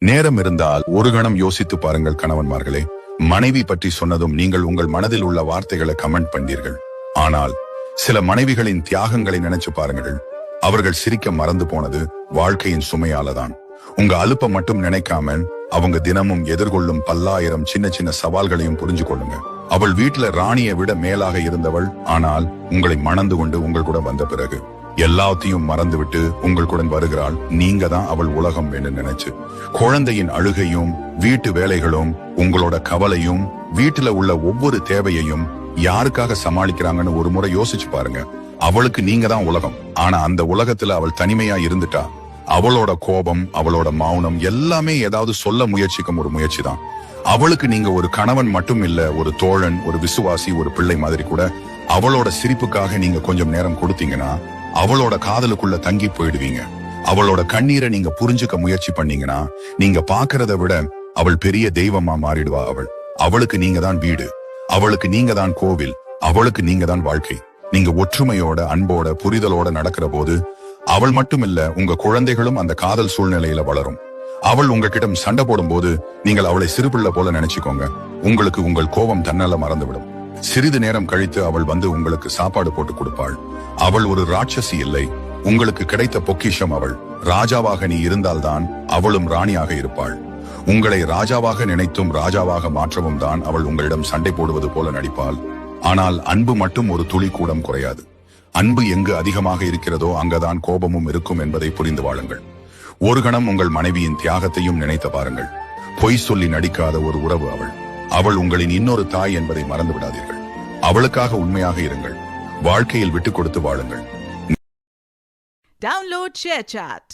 நேரம் இருந்தால் ஒரு கணம் யோசித்து பாருங்கள் கணவன்மார்களே. மனைவி பற்றி சொன்னதும் நீங்கள் உங்கள் மனதில் உள்ள வார்த்தைகளை கமெண்ட் பண்ணீர்கள். ஆனால் சில மனைவிகளின் தியாகங்களை நினைச்சு பாருங்கள். அவர்கள் சிரிக்க மறந்து போனது வாழ்க்கையின் சுமையாலதான். உங்க அலுப்ப மட்டும் நினைக்காம அவங்க தினமும் எதிர்கொள்ளும் பல்லாயிரம் சின்ன சின்ன சவால்களையும் புரிஞ்சு கொள்ளுங்க. அவள் வீட்டுல ராணியை விட மேலாக இருந்தவள். ஆனால் உங்களை மணந்து கொண்டு உங்கள் கூட வந்த பிறகு எல்லாத்தையும் மறந்துவிட்டு உங்களுடன் வருகிறாள். நீங்க தான் அவள் உலகம் என்று நினைச்சு குழந்தையின் அழுகையும் வீட்டு வேலைகளும் உங்களோட கவலையும் வீட்டுல உள்ள ஒவ்வொரு தேவையையும் யாருக்காக சமாளிக்கிறாங்கன்னு ஒரு முறை யோசிச்சு பாருங்க. அவளுக்கு நீங்க தான் உலகம். ஆனா அந்த உலகத்துல அவள் தனிமையா இருந்துட்டா அவளோட கோபம், அவளோட மௌனம் எல்லாமே ஏதாவது சொல்ல முயற்சிக்கும் ஒரு முயற்சி தான். அவளுக்கு நீங்க ஒரு கணவன் மட்டும் இல்ல, ஒரு தோழன், ஒரு விசுவாசி, ஒரு பிள்ளை மாதிரி கூட. அவளோட சிரிப்புக்காக நீங்க கொஞ்சம் நேரம் கொடுத்தீங்கன்னா அவளோட காதலுக்குள்ள தங்கி போயிடுவீங்க. அவளோட கண்ணீரை நீங்க புரிஞ்சுக்க முயற்சி பண்ணீங்கன்னா நீங்க பாக்குறத விட அவள் பெரிய தெய்வமா மாறிடுவா. அவளுக்கு நீங்க தான் வீடு, அவளுக்கு நீங்க தான் கோவில், அவளுக்கு நீங்க தான் வாழ்க்கை. நீங்க ஒற்றுமையோட, அன்போட, புரிதலோட நடக்கிற போது அவள் மட்டும் இல்ல, உங்க குழந்தைகளும் அந்த காதல் சூழ்நிலையில வளரும். அவள் உங்ககிட்ட சண்டை போடும் போது நீங்கள் அவளை சிறுபிள்ளை போல நினைச்சுக்கோங்க. உங்களுக்கு உங்கள் கோபம் தன்னால மறந்துவிடும். சிறிது நேரம் கழித்து அவள் வந்து உங்களுக்கு சாப்பாடு போட்டு கொடுப்பாள். அவள் ஒரு ராட்சசி இல்லை, உங்களுக்கு கிடைத்த பொக்கிஷம் அவள். ராஜாவாக நீ இருந்தால்தான் அவளும் ராணியாக இருப்பாள். உங்களை ராஜாவாக நினைத்தும் ராஜாவாக மாற்றவும் தான் அவள் உங்களிடம் சண்டை போடுவது போல நடிப்பாள். ஆனால் அன்பு மட்டும் ஒரு துளி கூடம் குறையாது. அன்பு எங்கு அதிகமாக இருக்கிறதோ அங்கதான் கோபமும் இருக்கும் என்பதை புரிந்து வாழுங்கள். ஒரு கணம் உங்கள் மனைவியின் தியாகத்தையும் நினைத்து பாருங்கள். பொய் சொல்லி நடிக்காத ஒரு உறவு அவள். அவள் உங்களின் இன்னொரு தாய் என்பதை மறந்து விடாதீர்கள். அவளுக்காக உண்மையாக இருங்கள். வாழ்க்கையில் விட்டு கொடுத்து வாழுங்கள். Download ShareChat.